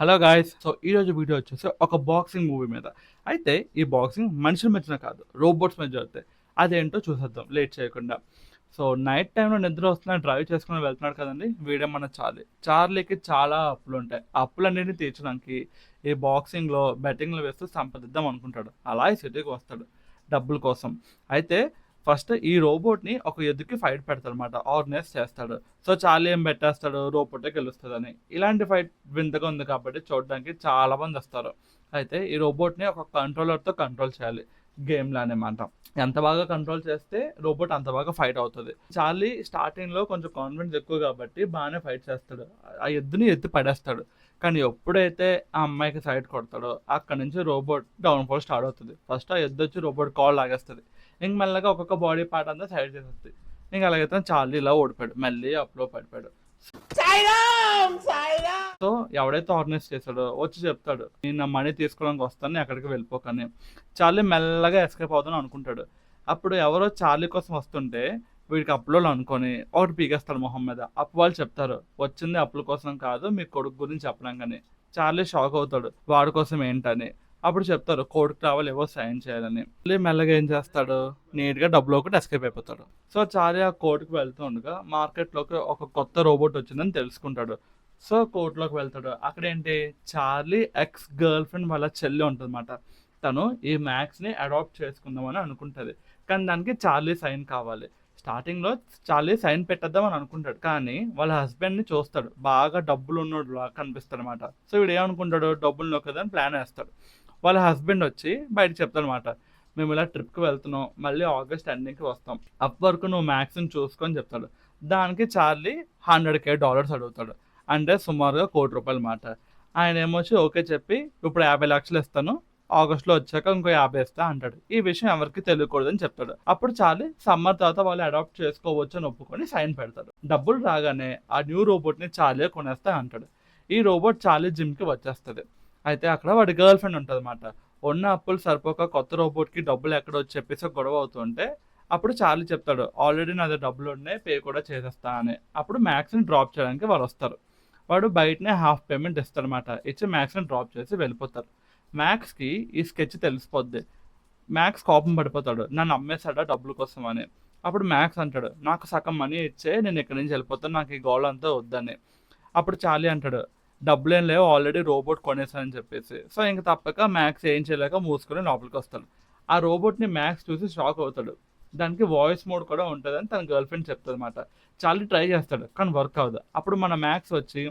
Hello guys. So ఈరోజు video వచ్చేసి ఒక బాక్సింగ్ మూవీ మీద. అయితే ఈ బాక్సింగ్ మనుషుల మధ్యన కాదు, రోబోట్స్ మధ్య జరుగుతాయి. అదేంటో చూసేద్దాం లేట్ చేయకుండా. సో నైట్ టైంలో నిద్ర వస్తున్నా డ్రైవ్ చేసుకుని వెళ్తున్నాడు కదండి వీడే మన చార్లీ. చార్లీకి చాలా అప్పులు ఉంటాయి. ఆ అప్పులన్నింటినీ తీర్చడానికి ఈ బాక్సింగ్లో బెట్టింగ్లు వేస్తూ సంపాదిద్దాం అనుకుంటాడు. అలా ఈ సిటీకి వస్తాడు డబ్బుల కోసం. అయితే ఫస్ట్ ఈ రోబోట్ని ఒక ఎద్దుకి ఫైట్ పెడతాడు అనమాట, ఆర్గనైజ్ చేస్తాడు. సో చార్లీ ఏం పెట్టేస్తాడు, రోబోటే గెలుస్తుందని. ఇలాంటి ఫైట్ వింతగా ఉంది కాబట్టి చూడడానికి చాలా మంది వస్తారు. అయితే ఈ రోబోట్ని ఒక కంట్రోలర్తో కంట్రోల్ చేయాలి, గేమ్ లానే మాట. ఎంత బాగా కంట్రోల్ చేస్తే రోబోట్ అంత బాగా ఫైట్ అవుతుంది. చార్లీ స్టార్టింగ్లో కొంచెం కాన్ఫిడెన్స్ ఎక్కువ కాబట్టి బాగానే ఫైట్ చేస్తాడు, ఆ ఎద్దుని ఎత్తి పడేస్తాడు. కానీ ఎప్పుడైతే ఆ అమ్మాయికి సైడ్ కొడతాడో అక్కడ నుంచి రోబోట్ డౌన్ఫాల్ స్టార్ట్ అవుతుంది. ఫస్ట్ ఆ ఎద్దు వచ్చి రోబోట్ కాల్ లాగేస్తుంది. ఇంక మెల్లగా ఒక్కొక్క బాడీ పార్ట్ అంతా సైడ్ చేసేస్తుంది. ఇంక అలాగైతే చార్లీ ఇలా ఓడిపోయాడు, మళ్ళీ అప్లో పడిపోయాడు. సో ఎవడైతే ఆర్గనైజ్ చేశాడో వచ్చి చెప్తాడు, నేను నా మనీ తీసుకోవడానికి వస్తాను, ఎక్కడికి వెళ్ళిపోకని. చార్లీ మెల్లగా ఎస్కేప్ అవుతాను అనుకుంటాడు. అప్పుడు ఎవరో చార్లీ కోసం వస్తుంటే వీడికి అప్పులో అనుకొని ఒకటి పీకేస్తాడు మొహం మీద. అప్పు వాళ్ళు చెప్తారు, వచ్చింది అప్పుల కోసం కాదు, మీ కొడుకు గురించి చెప్పడానికి. చార్లీ షాక్ అవుతాడు, వాడి కోసం ఏంటని. అప్పుడు చెప్తారు కోర్టుకు రావాలి, ఏవో సైన్ చేయాలని. మళ్ళీ మెల్లగా ఏం చేస్తాడు, నీట్గా డబ్బులో ఒకటి ఎస్కేప్ అయిపోతాడు. సో చార్లీ ఆ కోర్టుకు వెళ్తూ ఉండగా మార్కెట్లోకి ఒక కొత్త రోబోట్ వచ్చిందని తెలుసుకుంటాడు. సో కోర్టులోకి వెళ్తాడు. అక్కడ ఏంటి, చార్లీ ఎక్స్ గర్ల్ ఫ్రెండ్ వాళ్ళ చెల్లి ఉంటుందన్నమాట. తను ఈ మ్యాక్స్ని అడాప్ట్ చేసుకుందామని అనుకుంటుంది. కానీ దానికి చార్లీ సైన్ కావాలి. స్టార్టింగ్లో చార్లీ సైన్ పెట్టేద్దామని అనుకుంటాడు, కానీ వాళ్ళ హస్బెండ్ని చూస్తాడు, బాగా డబ్బులు ఉన్నోడు లాగా కనిపిస్తాడు అనమాట. సో వీడు ఏమనుకుంటాడు, డబ్బులు నొక్కదని ప్లాన్ వేస్తాడు. వాళ్ళ హస్బెండ్ వచ్చి బయటకు చెప్తాడనమాట, మేము ఇలా ట్రిప్కి వెళ్తున్నాం, మళ్ళీ ఆగస్ట్ ఎండింగ్కి వస్తాం, అప్ వరకు నువ్వు మ్యాక్స్ని చూసుకొని చెప్తాడు. దానికి చార్లీ $100,000 అడుగుతాడు, అంటే సుమారుగా ₹1,00,00,000 మాట. ఆయన ఏమొచ్చి ఓకే చెప్పి ఇప్పుడు 50 లక్షలు ఇస్తాను, ఆగస్టులో వచ్చాక ఇంకో 50 ఇస్తా అంటాడు. ఈ విషయం ఎవరికి తెలియకూడదని చెప్తాడు. అప్పుడు చార్లీ సమ్మర్ తర్వాత వాళ్ళు అడాప్ట్ చేసుకోవచ్చు అని ఒప్పుకొని సైన్ పెడతాడు. డబ్బులు రాగానే ఆ న్యూ రోబోట్ని చార్లీ కొనేస్తా అంటాడు. ఈ రోబోట్ చార్లీ జిమ్కి వచ్చేస్తుంది. అయితే అక్కడ వాడి గర్ల్ ఫ్రెండ్ ఉంటుంది అనమాట. ఉన్న అప్పులు సరిపోక కొత్త రోబోట్కి డబ్బులు ఎక్కడో చెప్పేసి గొడవ అవుతుంటే అప్పుడు చార్లీ చెప్తాడు, ఆల్రెడీ నా దగ్గర డబ్బులు ఉన్నాయి, పే కూడా చేసేస్తా అని. అప్పుడు మ్యాక్స్ని డ్రాప్ చేయడానికి వాళ్ళు వస్తారు. వాడు బయటనే హాఫ్ పేమెంట్ ఇస్తాడనమాట. ఇచ్చి మ్యాక్స్ని డ్రాప్ చేసి వెళ్ళిపోతారు. మ్యాక్స్కి ఈ స్కెచ్ తెలిసిపోద్ది. మ్యాక్స్ కోపం పడిపోతాడు, నన్ను అమ్మేశాడా డబ్బుల కోసం అని. అప్పుడు మ్యాక్స్ అంటాడు, నాకు సగం మనీ ఇచ్చే, నేను ఇక్కడి నుంచి వెళ్ళిపోతాను, నాకు ఈ గోల్ అంతా వద్దని. అప్పుడు చార్లీ అంటాడు, డబ్బులేం లేవు, ఆల్రెడీ రోబోట్ కొనేసానని చెప్పేసి. సో ఇంక తప్పక మ్యాక్స్ ఏం చేయలేక మూసుకొని లోపలికి వస్తాడు. ఆ రోబోట్ని మ్యాక్స్ చూసి షాక్ అవుతాడు. దానికి వాయిస్ మోడ్ కూడా ఉంటుందని తన గర్ల్ ఫ్రెండ్ చెప్తుంది అనమాట. చార్లీ ట్రై చేస్తాడు, కానీ వర్క్ అవ్వదు. అప్పుడు మన మ్యాక్స్ వచ్చి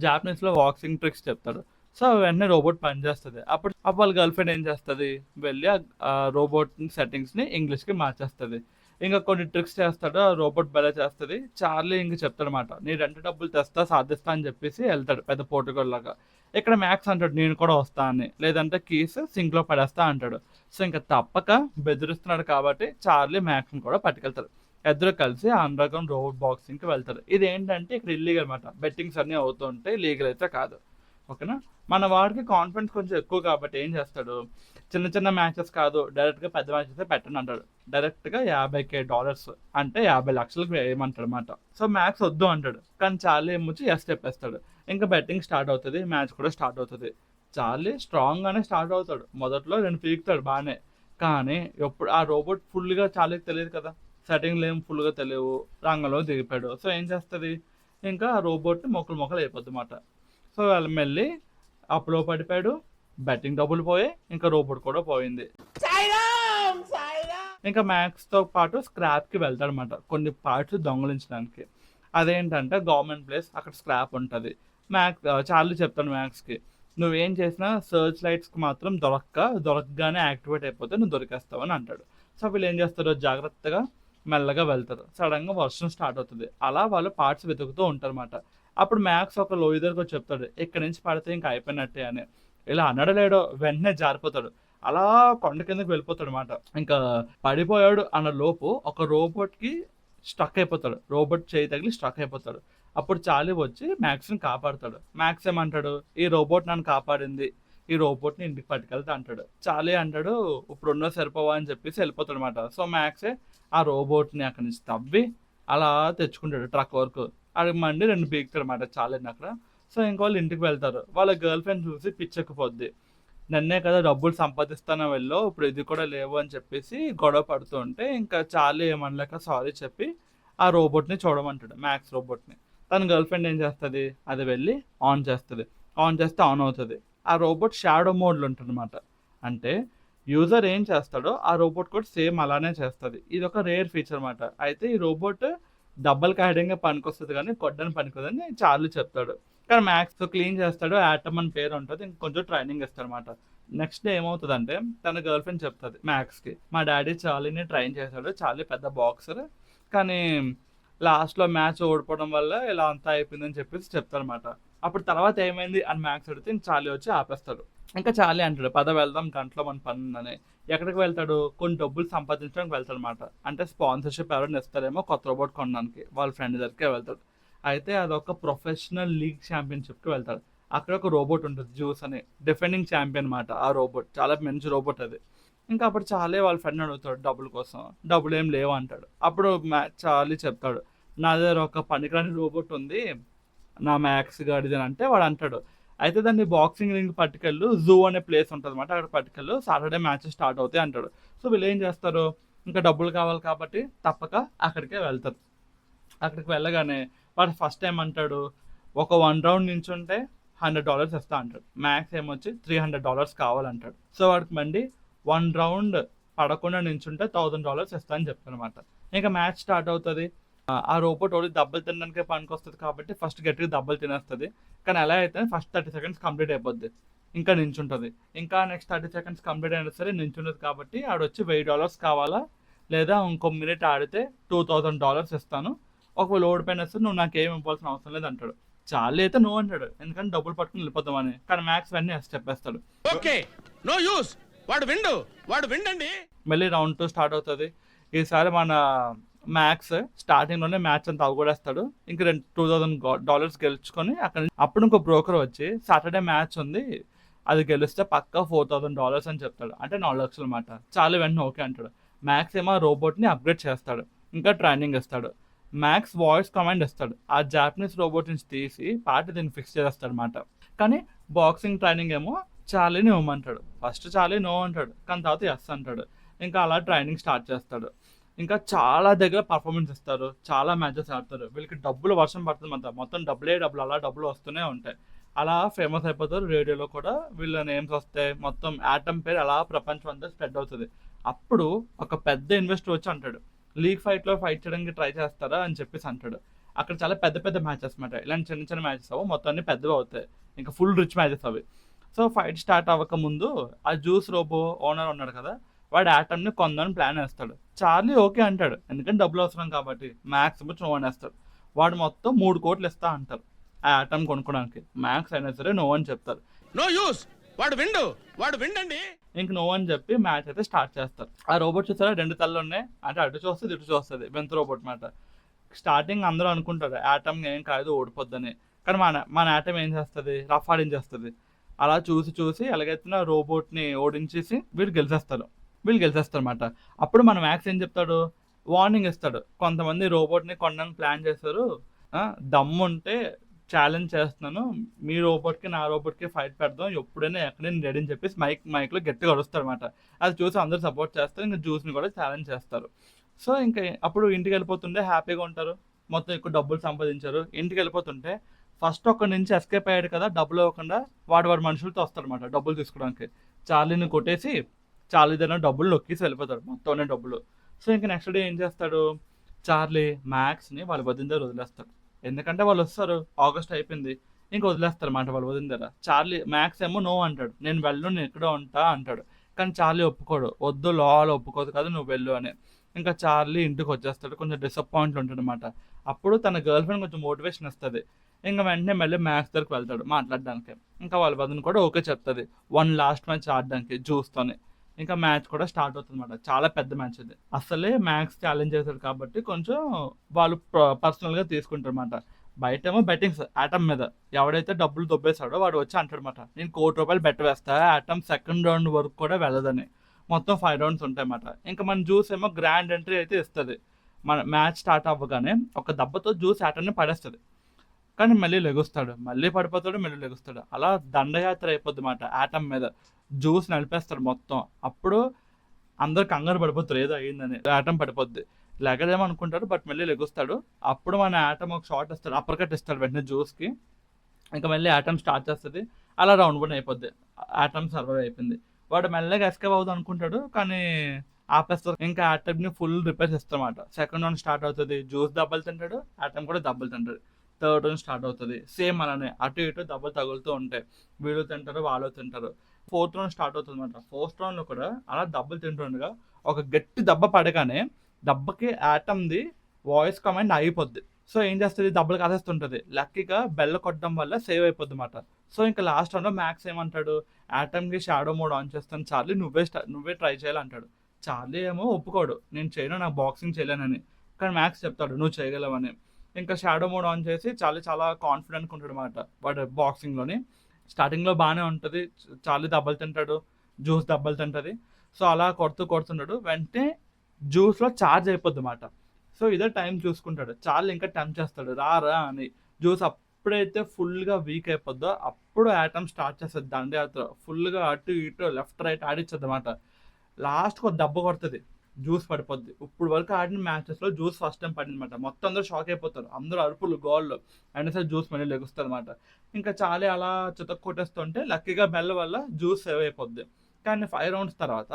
జాపనీస్లో బాక్సింగ్ ట్రిక్స్ చెప్తాడు. సో వెంటనే రోబోట్ పనిచేస్తుంది. అప్పుడు వాళ్ళ గర్ల్ ఫ్రెండ్ ఏం చేస్తుంది, వెళ్ళి ఆ రోబోట్ సెట్టింగ్స్ని ఇంగ్లీష్కి మార్చేస్తుంది. ఇంకా కొన్ని ట్రిక్స్ చేస్తాడు, ఆ రోబోట్ భలే చేస్తుంది. చార్లీ ఇంక చెప్తాడనమాట, నీ రెంట్ డబ్బులు తెస్తా సాధిస్తా అని చెప్పేసి వెళ్తాడు పెద్ద పోటుగోళ్ళలాగా. ఇక్కడ మ్యాక్స్ అంటాడు, నేను కూడా వస్తా అని, లేదంటే కీస్ సింక్లో పడేస్తా అంటాడు. సో ఇంకా తప్పక బెదిరిస్తున్నాడు కాబట్టి చార్లీ మ్యాక్స్ని కూడా పట్టుకెళ్తాడు. ఇద్దరు కలిసి అండర్ గ్రౌండ్ రోబోట్ బాక్సింగ్కి వెళ్తారు. ఇది ఏంటంటే ఇక్కడ ఇల్లీగల్ అనమాట, బెట్టింగ్స్ అన్నీ అవుతూ ఉంటాయి, లీగల్ అయితే కాదు. ఓకేనా. మన వాడికి కాన్ఫిడెన్స్ కొంచెం ఎక్కువ కాబట్టి ఏం చేస్తాడు, చిన్న చిన్న మ్యాచెస్ కాదు, డైరెక్ట్గా పెద్ద మ్యాచెస్ పెట్టండి అంటాడు. డైరెక్ట్గా $50,000 అంటే 50 లక్షలకు వేయమంటాడు అనమాట. సో మ్యాక్స్ వద్దు అంటాడు, కానీ చార్లీ ఏమొచ్చి ఎస్ చెప్పేస్తాడు. ఇంకా బెట్టింగ్ స్టార్ట్ అవుతుంది, మ్యాచ్ కూడా స్టార్ట్ అవుతుంది. చార్లీ స్ట్రాంగ్గానే స్టార్ట్ అవుతాడు. మొదట్లో 2 పీకుతాడు బాగానే, కానీ ఎప్పుడు ఆ రోబోట్ ఫుల్గా చార్లీకి తెలియదు కదా, సెట్టింగ్లు ఏం ఫుల్గా తెలియవు, రంగంలో దిగిపోయాడు. సో ఏం చేస్తుంది, ఇంకా ఆ రోబోట్ని మొక్కలు అయిపోద్ది అన్నమాట. సో వాళ్ళు మళ్ళీ అప్పులో పడిపోయాడు, బెట్టింగ్ డబ్బులు పోయాయి, ఇంకా రోబోట్ కూడా పోయింది. ఇంకా మ్యాక్స్తో పాటు స్క్రాప్కి వెళ్తాడనమాట, కొన్ని పార్ట్స్ దొంగలించడానికి. అదేంటంటే గవర్నమెంట్ ప్లేస్, అక్కడ స్క్రాప్ ఉంటుంది. చార్లీ చెప్తాడు మ్యాక్స్కి, నువ్వేం చేసినా సర్చ్ లైట్స్కి మాత్రం దొరకగానే యాక్టివేట్ అయిపోతే నువ్వు దొరికేస్తావు అని అంటాడు. సో వీళ్ళు ఏం చేస్తారు, జాగ్రత్తగా మెల్లగా వెళ్తారు. సడన్గా వర్షం స్టార్ట్ అవుతుంది. అలా వాళ్ళు పార్ట్స్ వెతుకుతూ ఉంటారన్నమాట. అప్పుడు మ్యాక్స్ ఒక లోయ దగ్గరకు చెప్తాడు, ఇక్కడి నుంచి పడితే ఇంకా అయిపోయినట్టే అని. ఇలా అనడలేడో వెంటనే జారిపోతాడు, అలా కొండ కిందకి వెళ్ళిపోతాడు అనమాట. ఇంకా పడిపోయాడు అన్న లోపు ఒక రోబోట్కి స్ట్రక్ అయిపోతాడు, రోబోట్ చేయి తగిలి స్ట్రక్ అయిపోతాడు. అప్పుడు చార్లీ వచ్చి మ్యాక్స్ని కాపాడుతాడు. మ్యాక్స్ ఏమంటాడు, ఈ రోబోట్ నన్ను కాపాడింది, ఈ రోబోట్ని ఇంటికి పట్టుకెళ్తా అంటాడు. చార్లీ అంటాడు, ఇప్పుడున్న సరిపోవా అని చెప్పేసి వెళ్ళిపోతాడు అనమాట. సో మ్యాక్సే ఆ రోబోట్ని అక్కడి నుంచి తవ్వి అలా తెచ్చుకుంటాడు ట్రక్ వరకు. అది మండి 2 పీకుతాడు అనమాట చార్లీని అక్కడ. సో ఇంక వాళ్ళు ఇంటికి వెళ్తారు. వాళ్ళ గర్ల్ ఫ్రెండ్ చూసి పిచ్చెక్కిపోద్ది. నన్నే కదా డబ్బులు సంపాదిస్తానో వెళ్ళో ఇప్పుడు ఇది కూడా లేవు అని చెప్పేసి గొడవ పడుతూ ఉంటే ఇంకా చార్లీ ఏమనలేక సారీ చెప్పి ఆ రోబోట్ని చూడమంటాడు, మ్యాక్స్ రోబోట్ని. తన గర్ల్ ఫ్రెండ్ ఏం చేస్తుంది, అది వెళ్ళి ఆన్ చేస్తుంది. ఆన్ చేస్తే ఆన్ అవుతుంది. ఆ రోబోట్ షాడో మోడ్లో ఉంటుంది అనమాట. అంటే యూజర్ ఏం చేస్తాడో ఆ రోబోట్ కూడా సేమ్ అలానే చేస్తుంది. ఇది ఒక రేర్ ఫీచర్ అనమాట. అయితే ఈ రోబోట్ డబ్బల్ కాయడంగా పనికొస్తుంది కానీ కొట్టడానికి పనికొద్దని చార్లీ చెప్తాడు. కానీ మ్యాక్స్ క్లీన్ చేస్తాడు, యాటమ్ అని పేరు ఉంటుంది, ఇంకొంచెం ట్రైనింగ్ ఇస్తాడు అనమాట. నెక్స్ట్ డే ఏమవుతుందంటే తన గర్ల్ ఫ్రెండ్ చెప్తుంది మ్యాక్స్కి, మా డాడీ చార్లీని ట్రైన్ చేశాడు, చార్లీ పెద్ద బాక్సర్, కానీ లాస్ట్లో మ్యాచ్ ఓడిపోవడం వల్ల ఇలా అంతా అయిపోయిందని చెప్పేసి చెప్తారనమాట. అప్పుడు తర్వాత ఏమైంది అని మ్యాక్స్ అడిగితే ఇంక చార్లీ వచ్చి ఆపేస్తాడు. ఇంకా చార్లీ అంటాడు, పద వెళ్దాం గంటలో మన పని ఉందని. ఎక్కడికి వెళ్తాడు, కొన్ని డబ్బులు సంపాదించడానికి వెళ్తాడు అనమాట. అంటే స్పాన్సర్షిప్ ఎవరైనా ఇస్తారేమో కొత్త రోబోట్ కొనడానికి వాళ్ళ ఫ్రెండ్ దగ్గరికి వెళ్తాడు. అయితే అదొక ప్రొఫెషనల్ లీగ్ ఛాంపియన్షిప్కి వెళ్తాడు. అక్కడ ఒక రోబోట్ ఉంటుంది జ్యూస్ అని, డిఫెండింగ్ ఛాంపియన్ అనమాట ఆ రోబోట్, చాలా మంచి రోబోట్ అది. ఇంకా అప్పుడు చార్లీ వాళ్ళ ఫ్రెండ్ అడుగుతాడు డబ్బుల కోసం, డబ్బులు ఏం లేవు అంటాడు. అప్పుడు చార్లీ చెప్తాడు, నా దగ్గర ఒక పనికిరాని రోబోట్ ఉంది, నా మ్యాక్స్ గాడిది అని. అంటే వాడు అంటాడు, అయితే దాన్ని బాక్సింగ్ రింగ్ పట్టుకెళ్ళు, జూ అనే ప్లేస్ ఉంటుంది అనమాట, అక్కడ పట్టుకెళ్ళు, సాటర్డే మ్యాచెస్ స్టార్ట్ అవుతాయి అంటాడు. సో వీళ్ళు ఏం చేస్తారు, ఇంకా డబ్బులు కావాలి కాబట్టి తప్పక అక్కడికే వెళ్తారు. అక్కడికి వెళ్ళగానే వాడు ఫస్ట్ టైం అంటాడు, ఒక 1 రౌండ్ నించుంటే $100 ఇస్తా అంటాడు. మ్యాక్స్ ఏమొచ్చి $300 కావాలంటాడు. సో వాడికి మండి 1 రౌండ్ పడకుండా నించుంటే $1000 ఇస్తా అని చెప్తాను అనమాట. ఇంకా మ్యాచ్ స్టార్ట్ అవుతుంది. ఆ రోబోట్ ఓడి దెబ్బలు తినడానికే పనికొస్తుంది కాబట్టి ఫస్ట్ గట్టిగా దెబ్బలు తినేస్తుంది. కానీ ఎలా అయితే ఫస్ట్ 30 సెకండ్స్ కంప్లీట్ అయిపోద్ది, ఇంకా నించుంటుంది. ఇంకా నెక్స్ట్ 30 సెకండ్స్ కంప్లీట్ అయినా సరే నించుంటుంది కాబట్టి ఆడొచ్చి $1000 కావాలా, లేదా ఇంకో మినిట్ ఆడితే $2000 ఇస్తాను, ఒకవేళ ఓడిపోయినా సరే నువ్వు నాకేం ఇవ్వాల్సిన అవసరం లేదు అంటాడు. చార్లీ అయితే నో అంటాడు, ఎందుకంటే డబ్బులు పట్టుకుని వెళ్ళిపోతామని. కానీ మ్యాక్స్ వెంటనే చెప్పేస్తాడు, ఓకే నో యూస్, వాడు విండండి. మళ్ళీ రౌండ్ 2 స్టార్ట్ అవుతుంది. ఈసారి మన మ్యాక్స్ స్టార్టింగ్లోనే మ్యాచ్ అంతా అవగొడేస్తాడు. ఇంక $2000 గెలుచుకొని అప్పుడు ఇంకో బ్రోకర్ వచ్చి సాటర్డే మ్యాచ్ ఉంది, అది గెలిస్తే పక్కా $4000 అని చెప్తాడు. అంటే 4 లక్షలు అనమాట. చాలా వెంటనే ఓకే అంటాడు. మ్యాక్స్ ఏమో రోబోట్ని అప్గ్రేడ్ చేస్తాడు, ఇంకా ట్రైనింగ్ ఇస్తాడు. మ్యాక్స్ వాయిస్ కమాండ్ ఇస్తాడు, ఆ జాపనీస్ రోబోట్ నుంచి తీసి పార్టీ దీన్ని ఫిక్స్ చేస్తాడు అనమాట. కానీ బాక్సింగ్ ట్రైనింగ్ ఏమో చార్లీని ఇవ్వమంటాడు. ఫస్ట్ చార్లీ నో అంటాడు, కానీ తర్వాత ఎస్ అంటాడు. ఇంకా అలా ట్రైనింగ్ స్టార్ట్ చేస్తాడు. ఇంకా చాలా దగ్గర పర్ఫార్మెన్స్ ఇస్తారు, చాలా మ్యాచెస్ ఆడతారు. వీళ్ళకి డబ్బులు వర్షం పడుతుంది, మొత్తం డబ్బులు అలా డబ్బులు వస్తూనే ఉంటాయి. అలా ఫేమస్ అయిపోతారు. రేడియోలో కూడా వీళ్ళ నేమ్స్ వస్తాయి. మొత్తం యాటమ్ పేరు అలా ప్రపంచం అంతా స్ప్రెడ్ అవుతుంది. అప్పుడు ఒక పెద్ద ఇన్వెస్టర్ వచ్చి అంటాడు, లీగ్ ఫైట్లో ఫైట్ చేయడానికి ట్రై చేస్తారా అని చెప్పేసి అంటాడు. అక్కడ చాలా పెద్ద పెద్ద మ్యాచెస్ అనమాట. ఇలాంటి చిన్న చిన్న మ్యాచెస్ అవ్వ, మొత్తం అన్ని పెద్దవి అవుతాయి, ఇంకా ఫుల్ రిచ్ మ్యాచెస్ అవి. సో ఫైట్ స్టార్ట్ అవ్వక ముందు ఆ జ్యూస్ రోబో ఓనర్ ఉన్నాడు కదా, వాడు యాటమ్ని కొందని ప్లాన్ వేస్తాడు. చార్లీ ఓకే అంటాడు, ఎందుకంటే డబ్బులు అవసరం కాబట్టి. మ్యాక్స్ నో అనేస్తాడు. వాడు మొత్తం 3 కోట్లు ఇస్తా అంటారు ఆ యాటమ్ కొనుక్కోడానికి. మ్యాక్స్ అయినా సరే నో అని చెప్తారు. నో యూస్, వాడు విండండి. ఇంక నో అని చెప్పి మ్యాచ్ అయితే స్టార్ట్ చేస్తారు. ఆ రోబోట్ చూసారా 2 తలలు ఉన్నాయి, అంటే అటు చూస్తుంది ఇటు చూస్తుంది, వింత రోబోట్ మాట. స్టార్టింగ్ అందరూ అనుకుంటారు యాటమ్ ఏం కాదు ఓడిపోద్దని, కానీ మన యాటమ్ ఏం చేస్తుంది, రఫ్ ఆడించేస్తుంది. అలా చూసి ఎలాగైతే రోబోట్ని ఓడించేసి వీళ్ళు గెలిచేస్తారు అనమాట. అప్పుడు మన మ్యాక్స్ ఏం చెప్తాడు, వార్నింగ్ ఇస్తాడు, కొంతమంది రోబోట్ని కొనడానికి ప్లాన్ చేస్తారు, దమ్ముంటే ఛాలెంజ్ చేస్తున్నాను, మీ రోబోట్కి నా రోబోట్కి ఫైట్ పెడదాం, ఎప్పుడైనా ఎక్కడైనా రెడీ అని చెప్పేసి మైక్లో గట్టిగా అరుస్తాడు అనమాట. అది చూసి అందరూ సపోర్ట్ చేస్తారు. ఇంకా జ్యూస్ని కూడా ఛాలెంజ్ చేస్తారు. సో ఇంకా అప్పుడు ఇంటికి వెళ్ళిపోతుంటే హ్యాపీగా ఉంటారు, మొత్తం ఎక్కువ డబ్బులు సంపాదించారు. ఇంటికి వెళ్ళిపోతుంటే ఫస్ట్ ఒక్కడి నుంచి ఎస్కేప్ అయ్యాడు కదా, డబ్బులు ఇవ్వకుండా వాడు మనుషులతో వస్తాడనమాట డబ్బులు తీసుకోవడానికి. చార్లీని కొట్టేసి చార్లీ దగ్గర డబ్బులు నొక్కేసి వెళ్ళిపోతాడు, మొత్తం డబ్బులు. సో ఇంకా నెక్స్ట్ డే ఏం చేస్తాడు, చార్లీ మ్యాక్స్ని వాళ్ళ వదిన దగ్గర వదిలేస్తాడు. ఎందుకంటే వాళ్ళు వస్తారు, ఆగస్ట్ అయిపోయింది, ఇంకా వదిలేస్తారు అన్నమాట వాళ్ళ వదిన దగ్గర. చార్లీ మ్యాక్స్ ఏమో నో అంటాడు, నేను ఎక్కడో ఉంటా అంటాడు. కానీ చార్లీ ఒప్పుకోడు, వద్దు లాలో ఒప్పుకోదు కదా నువ్వు వెళ్ళు అని. ఇంకా చార్లీ ఇంటికి వచ్చేస్తాడు, కొంచెం డిసప్పాయింట్ ఉంటాడు అనమాట. అప్పుడు తన గర్ల్ ఫ్రెండ్ కొంచెం మోటివేషన్ ఇస్తుంది. ఇంకా వెంటనే మళ్ళీ మ్యాక్స్ దగ్గరికి వెళ్తాడు మాట్లాడడానికి. ఇంకా వాళ్ళ వదిన కూడా ఓకే చెప్తుంది 1 లాస్ట్ మ్యాచ్ ఆడడానికి జ్యూస్తోని. ఇంకా మ్యాచ్ కూడా స్టార్ట్ అవుతుంది అనమాట. చాలా పెద్ద మ్యాచ్ ఇది. అసలే మ్యాక్స్ ఛాలెంజ్ చేశాడు కాబట్టి కొంచెం వాళ్ళు పర్సనల్గా తీసుకుంటారు అనమాట. బయటేమో బెట్టింగ్స్ యాటమ్ మీద, ఎవడైతే డబ్బులు దొబ్బేశాడో వాడు వచ్చి అంటాడనమాట, నేను ₹1 కోటి బెట్ వేస్తా యాటమ్ సెకండ్ రౌండ్ వరకు కూడా వెళ్ళదని. మొత్తం 5 రౌండ్స్ ఉంటాయి అన్నమాట. ఇంకా మన జ్యూస్ ఏమో గ్రాండ్ ఎంట్రీ అయితే ఇస్తుంది. మన మ్యాచ్ స్టార్ట్ అవ్వగానే ఒక దెబ్బతో జ్యూస్ యాటమ్ని పడేస్తుంది. కానీ మళ్ళీ లెగుస్తాడు, మళ్ళీ పడిపోతాడు, మళ్ళీ లెగుస్తాడు. అలా దండయాత్ర అయిపోద్ది మాట యాటమ్ మీద. జ్యూస్ నలిపేస్తాడు మొత్తం. అప్పుడు అందరు కంగారు పడిపోతారు ఏదో అయ్యిందని. యాటమ్ పడిపోద్ది. లెగలేమో అనుకుంటాడు, బట్ మళ్ళీ లెగుస్తాడు. అప్పుడు మన యాటమ్ ఒక షాట్ ఇస్తాడు, అప్పర్ కట్ ఇస్తాడు వెంటనే జ్యూస్కి. ఇంకా మళ్ళీ యాటమ్ స్టార్ట్ చేస్తుంది. అలా రౌండ్ వన్ అయిపోద్ది. యాటమ్ సర్వైవ్ అయిపోయింది. వాడు మెల్లగా ఎస్కేప్ అవుతుంది అనుకుంటాడు, కానీ ఆపేస్తారు. ఇంకా యాటమ్ని ఫుల్ రిపేర్స్ ఇస్తామాట. సెకండ్ రౌండ్ స్టార్ట్ అవుతుంది, జ్యూస్ దెబ్బలు తింటాడు, యాటమ్ కూడా దెబ్బలు తింటాడు. థర్డ్ రౌండ్ స్టార్ట్ అవుతుంది, సేమ్ అలానే అటు ఇటు దెబ్బలు తగులుతూ ఉంటాయి. వీళ్ళు తింటారు, వాళ్ళు తింటారు. ఫోర్త్ రౌండ్ స్టార్ట్ అవుతుంది అనమాట. ఫోర్త్ రౌండ్లో కూడా అలా దెబ్బలు తింటుండగా ఒక గట్టి దెబ్బ పడగానే దెబ్బకి యాటమ్ది వాయిస్ కమాండ్ ఆగిపోద్ది. సో ఏం చేస్తుంది, దెబ్బలు కాసేస్తుంటుంది. లక్కీగా బెల్ల కొట్టడం వల్ల సేవ్ అయిపోద్ది అనమాట. సో ఇంకా లాస్ట్ రౌండ్లో మ్యాక్స్ ఏమంటాడు, యాటమ్కి షాడో మోడ్ ఆన్ చేస్తాను చార్లీ, నువ్వే ట్రై చేయాలంటాడు. చార్లీ ఏమో ఒప్పుకోడు, నేను చేయను, నాకు బాక్సింగ్ చేయలేనని. కానీ మ్యాక్స్ చెప్తాడు నువ్వు చేయగలవని. ఇంకా షాడో మోడ్ ఆన్ చేసి చార్లీ చాలా కాన్ఫిడెంట్గా ఉంటాడు అనమాట వాడు బాక్సింగ్లోని. స్టార్టింగ్లో బాగానే ఉంటుంది, చార్లీ దెబ్బలు తింటాడు, జ్యూస్ దెబ్బలు తింటుంది. సో అలా కొడుతుంటాడు. వెంటనే జ్యూస్లో ఛార్జ్ అయిపోద్ది అన్నమాట. సో ఇదే టైం చూసుకుంటాడు. చార్లీ ఇంకా టెంప్ట్ చేస్తాడు రా అని. జ్యూస్ ఎప్పుడైతే ఫుల్గా వీక్ అయిపోద్దో అప్పుడు యాటమ్ స్టార్ట్ చేస్తుంది దండయాత్ర. ఫుల్గా అటు ఇటు లెఫ్ట్ రైట్ ఆడిచ్చద్ది అనమాట. లాస్ట్కి ఒక దెబ్బ కొడుతుంది, జ్యూస్ పడిపోద్ది. ఇప్పుడు వరకు ఆడిన మ్యాచెస్లో జ్యూస్ ఫస్ట్ టైం పడింది అనమాట. మొత్తం అందరూ షాక్ అయిపోతారు, అందరూ అరుపులు గోళ్ళు. అయినా సరే జ్యూస్ మళ్ళీ లెగుస్తుంది అనమాట. ఇంకా చాలే అలా చితక్ కొట్టేస్తుంటే లక్కీగా బెల్ల వల్ల జ్యూస్ సేవ్ అయిపోద్ది. కానీ 5 రౌండ్స్ తర్వాత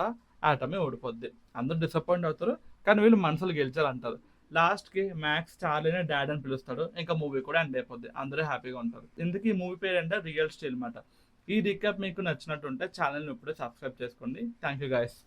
యాటమే ఓడిపోద్ది. అందరూ డిసప్పాయింట్ అవుతారు, కానీ వీళ్ళు మనసులు గెలిచారంటారు. లాస్ట్కి మ్యాక్స్ చార్లీనే డాడ్ అని పిలుస్తాడు. ఇంకా మూవీ కూడా ఎండ్ అయిపోద్ది, అందరూ హ్యాపీగా ఉంటారు. ఇందుకు ఈ మూవీ పేరు అంటే రియల్ స్టీల్ అనమాట. ఈ రీక్యాప్ మీకు నచ్చినట్టుంటే ఛానల్ని ఇప్పుడే సబ్స్క్రైబ్ చేసుకోండి. Thank you guys.